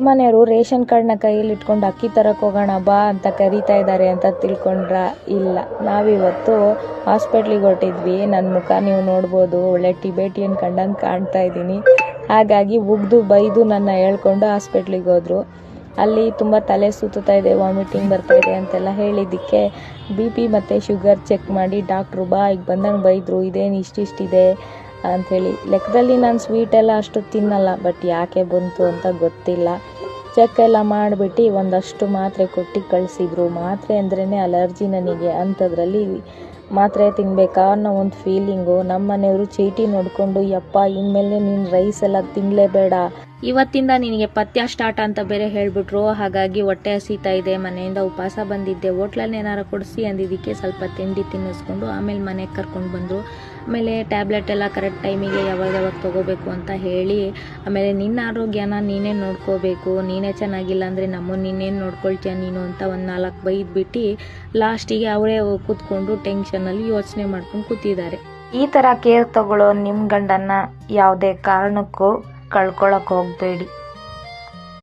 ಮನೆಯವರು ರೇಷನ್ ಕಾರ್ಡ್ನ ಕೈಯಲ್ಲಿ ಇಟ್ಕೊಂಡು ಅಕ್ಕಿ ತರಕ್ಕೆ ಹೋಗೋಣ ಬಾ ಅಂತ ಕರೀತಾ ಇದ್ದಾರೆ ಅಂತ ತಿಳ್ಕೊಂಡ್ರ? ಇಲ್ಲ, ನಾವಿವತ್ತು ಹಾಸ್ಪಿಟ್ಲಿಗೆ ಹೊರಟಿದ್ವಿ. ನನ್ನ ಮುಖ ನೀವು ನೋಡ್ಬೋದು, ಒಳ್ಳೆ ಟಿಬೇಟಿಯನ್ ಕಂಡಂಗೆ ಕಾಣ್ತಾ ಇದ್ದೀನಿ. ಹಾಗಾಗಿ ಉಗ್ದು ಬೈದು ನನ್ನ ಹೇಳ್ಕೊಂಡು ಹಾಸ್ಪಿಟ್ಲಿಗೆ ಹೋದರು. ಅಲ್ಲಿ ತುಂಬ ತಲೆ ಸುತ್ತಾ ಇದೆ, ವಾಮಿಟಿಂಗ್ ಬರ್ತಾ ಇದೆ ಅಂತೆಲ್ಲ ಹೇಳಿದ್ದಕ್ಕೆ BP ಮತ್ತು ಶುಗರ್ ಚೆಕ್ ಮಾಡಿ ಡಾಕ್ಟ್ರು ಈಗ ಬಂದಂಗೆ ಬೈದರು. ಇದೇನು ಇಷ್ಟಿದೆ ಅಂಥೇಳಿ. ಲೆಕ್ಕದಲ್ಲಿ ನಾನು ಸ್ವೀಟೆಲ್ಲ ಅಷ್ಟು ತಿನ್ನಲ್ಲ, ಬಟ್ ಯಾಕೆ ಬಂತು ಅಂತ ಗೊತ್ತಿಲ್ಲ. ಚೆಕ್ ಎಲ್ಲ ಮಾಡಿಬಿಟ್ಟು ಒಂದಷ್ಟು ಮಾತ್ರೆ ಕೊಟ್ಟು ಕಳಿಸಿದ್ರು. ಮಾತ್ರೆ ಅಂದ್ರೇ ಅಲರ್ಜಿ ನನಗೆ, ಅಂಥದ್ರಲ್ಲಿ ಮಾತ್ರೆ ತಿನ್ನಬೇಕಾ ಅನ್ನೋ ಒಂದು ಫೀಲಿಂಗು. ನಮ್ಮ ಮನೆಯವರು ಚೀಟಿ ನೋಡಿಕೊಂಡು, ಯಪ್ಪ ಇನ್ಮೇಲೆ ನೀನು ರೈಸ್ ಎಲ್ಲ ತಿನ್ನಲೇಬೇಡ, ಇವತ್ತಿಂದ ನಿನಗೆ ಪಥ್ಯ ಸ್ಟಾರ್ಟ್ ಅಂತ ಬೇರೆ ಹೇಳಿಬಿಟ್ರು. ಹಾಗಾಗಿ ಹೊಟ್ಟೆ ಹಸಿತಾ ಇದೆ, ಮನೆಯಿಂದ ಉಪವಾಸ ಬಂದಿದ್ದೆ, ಹೋಟ್ಲಲ್ಲಿ ಏನಾರು ಕೊಡಿಸಿ ಅಂದಿದ್ದಕ್ಕೆ ಸ್ವಲ್ಪ ತಿಂಡಿ ತಿನ್ನಿಸ್ಕೊಂಡು ಆಮೇಲೆ ಮನೆಗೆ ಕರ್ಕೊಂಡು ಬಂದರು. ಆಮೇಲೆ ಟ್ಯಾಬ್ಲೆಟ್ ಎಲ್ಲ ಕರೆಕ್ಟ್ ಟೈಮಿಗೆ ಯಾವಾಗ ತೊಗೋಬೇಕು ಅಂತ ಹೇಳಿ, ಆಮೇಲೆ ನಿನ್ನ ಆರೋಗ್ಯನ ನೀನೇ ನೋಡ್ಕೋಬೇಕು, ನೀನೇ ಚೆನ್ನಾಗಿಲ್ಲ ಅಂದರೆ ನಮ್ಮನ್ನು ನೀನೇನು ನೋಡ್ಕೊಳ್ತೀಯ ನೀನು ಅಂತ ಒಂದು 4 ಬೈದ್ಬಿಟ್ಟು ಲಾಸ್ಟಿಗೆ ಅವರೇ ಕೂತ್ಕೊಂಡು ಟೆನ್ಷನಲ್ಲಿ ಯೋಚನೆ ಮಾಡ್ಕೊಂಡು ಕೂತಿದ್ದಾರೆ. ಈ ಥರ ಕೇರ್ ತಗೊಳ್ಳೋ ನಿಮ್ಮ ಗಂಡನ್ನ ಯಾವುದೇ ಕಾರಣಕ್ಕೂ ಕಳ್ಕೊಳಕ್ಕೆ ಹೋಗಬೇಡಿ.